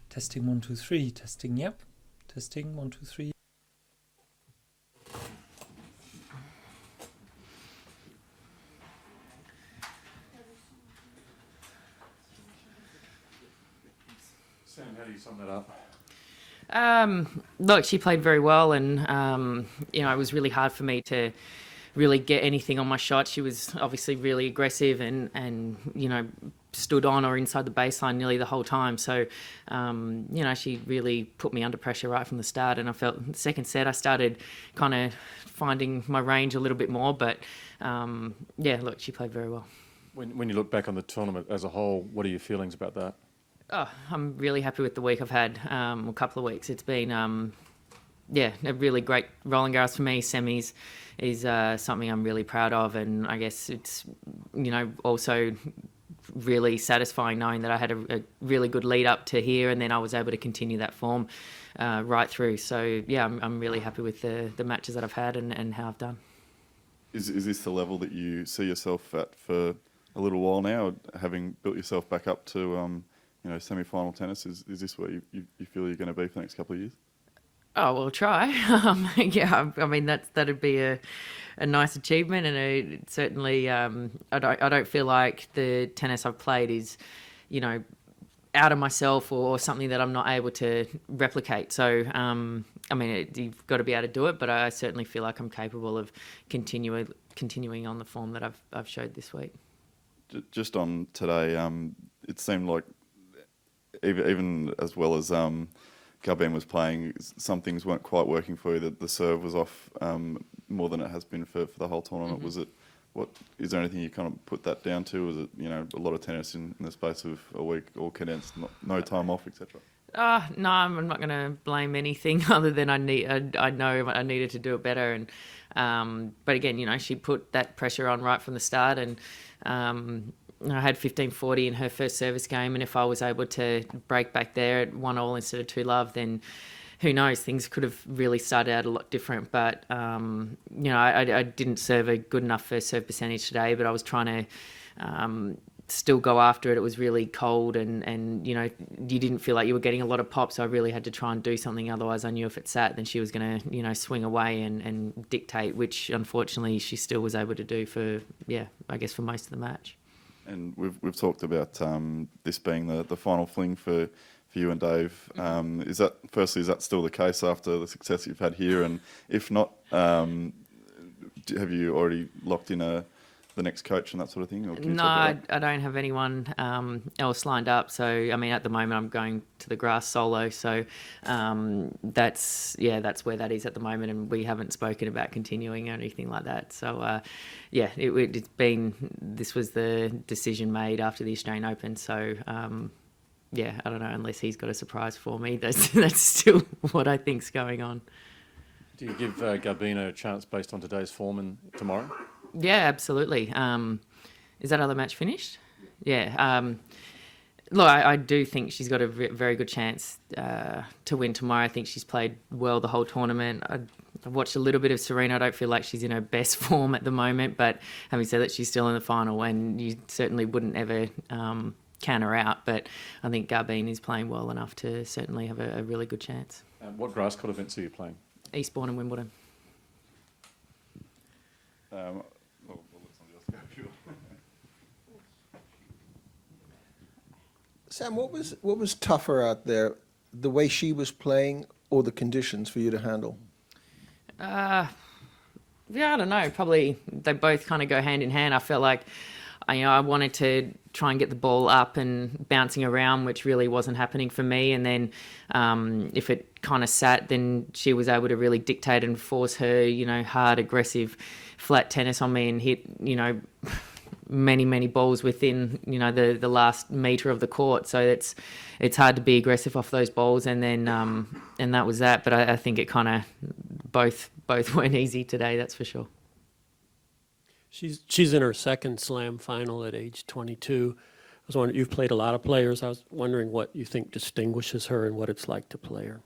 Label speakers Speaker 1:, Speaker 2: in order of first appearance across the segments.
Speaker 1: Testing 1, 2, 3. Testing, yep. Testing 1, 2, 3.
Speaker 2: Sam, how do you sum that up?
Speaker 3: Look, she played very well, and it was really hard for me to really get anything on my shot. She was obviously really aggressive and stood on or inside the baseline nearly the whole time. So, she really put me under pressure right from the start. And I felt the second set I started kind of finding my range a little bit more. But, look, she played very well.
Speaker 2: When you look back on the tournament as a whole, what are your feelings about that?
Speaker 3: Oh, I'm really happy with the week I've had, a couple of weeks. It's been, a really great Roland-Garros for me. Semis is something I'm really proud of, and I guess it's, also really satisfying knowing that I had a really good lead up to here, and then I was able to continue that form right through. So, I'm really happy with the matches that I've had and how I've done.
Speaker 4: Is this the level that you see yourself at for a little while now, having built yourself back up to semi-final tennis? Is this where you feel you're going to be for the next couple of years?
Speaker 3: Oh, we'll try. I mean that'd be a nice achievement, and certainly I don't feel like the tennis I've played is, out of myself or something that I'm not able to replicate. So you've got to be able to do it, but I certainly feel like I'm capable of continuing on the form that I've showed this week.
Speaker 4: Just on today, it seemed like even as well as Garbine was playing, some things weren't quite working for you. That the serve was off more than it has been for the whole tournament. Mm-hmm. Is there anything you kind of put that down to? Was it a lot of tennis in the space of a week, all condensed, no time off, etc.?
Speaker 3: No, I'm not going to blame anything other than I know I needed to do it better, and but again, she put that pressure on right from the start, and I had 15-40 in her first service game, and if I was able to break back there at 1-1 instead of 2-love, then who knows, things could have really started out a lot different. But I didn't serve a good enough first serve percentage today, but I was trying to still go after it. It was really cold, and you didn't feel like you were getting a lot of pops, so I really had to try and do something. Otherwise I knew if it sat, then she was going to swing away and dictate, which unfortunately she still was able to do for most of the match.
Speaker 4: And we've talked about this being the final fling for you and Dave. Is that still the case after the success you've had here? And if not, have you already locked in the next coach and that sort of thing? Or
Speaker 3: no, I don't have anyone else lined up. So at the moment I'm going to the grass solo. So that's where that is at the moment, and we haven't spoken about continuing or anything like that. So this was the decision made after the Australian Open. So I don't know, unless he's got a surprise for me. That's still what I think's going on.
Speaker 2: Do you give Garbine a chance based on today's form and tomorrow?
Speaker 3: Yeah, absolutely. Is that other match finished? Yeah. Look, I do think she's got a very good chance to win tomorrow. I think she's played well the whole tournament. I've watched a little bit of Serena. I don't feel like she's in her best form at the moment, but having said that, she's still in the final, and you certainly wouldn't ever count her out. But I think Garbine is playing well enough to certainly have a really good chance.
Speaker 2: What grass court events are you playing?
Speaker 3: Eastbourne and Wimbledon.
Speaker 5: Sam, what was tougher out there, the way she was playing or the conditions for you to handle?
Speaker 3: I don't know. Probably they both kind of go hand in hand. I felt like I wanted to try and get the ball up and bouncing around, which really wasn't happening for me. And then if it kind of sat, then she was able to really dictate and force her, hard, aggressive, flat tennis on me and hit, many balls within the last metre of the court. So it's hard to be aggressive off those balls, and then and that was that. But I think it kind of both weren't easy today, that's for sure.
Speaker 6: She's in her second slam final at age 22. I was wondering, you've played a lot of players. I was wondering what you think distinguishes her and what it's like to play her.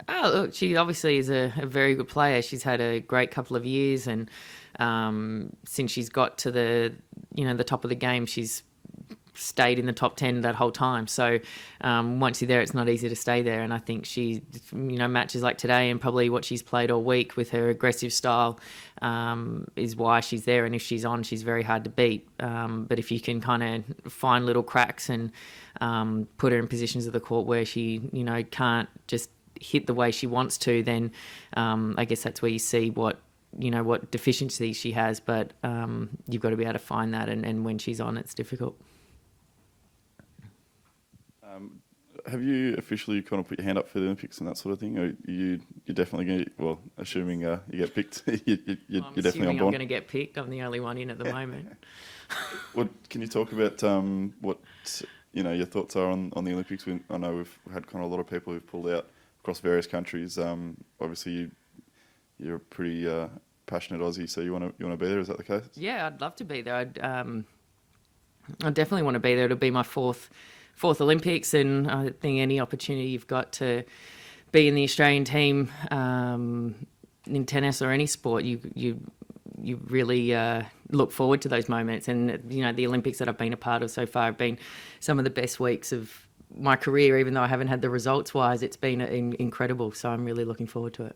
Speaker 3: Oh, look, she obviously is a very good player. She's had a great couple of years, and since she's got to the top of the game, she's stayed in the top 10 that whole time. So once you're there, it's not easy to stay there. And I think she, matches like today and probably what she's played all week with her aggressive style is why she's there. And if she's on, she's very hard to beat. But if you can kind of find little cracks and put her in positions of the court where she, can't just hit the way she wants to, then I guess that's where you see what deficiencies she has. But you've got to be able to find that. And when she's on, it's difficult.
Speaker 4: Have you officially kind of put your hand up for the Olympics and that sort of thing? Or you're definitely going to, well, assuming you get picked, you're definitely on board?
Speaker 3: I'm going to get picked. I'm the only one in at the moment.
Speaker 4: Can you talk about what your thoughts are on the Olympics? I know we've had kind of a lot of people who've pulled out across various countries. Obviously, you're a pretty passionate Aussie, so you want to be there. Is that the case? Yeah,
Speaker 3: I'd love to be there. I definitely want to be there. It'll be my fourth Olympics, and I think any opportunity you've got to be in the Australian team in tennis or any sport, you really look forward to those moments. And the Olympics that I've been a part of so far have been some of the best weeks of my career. Even though I haven't had the results wise, it's been incredible. So I'm really looking forward to it.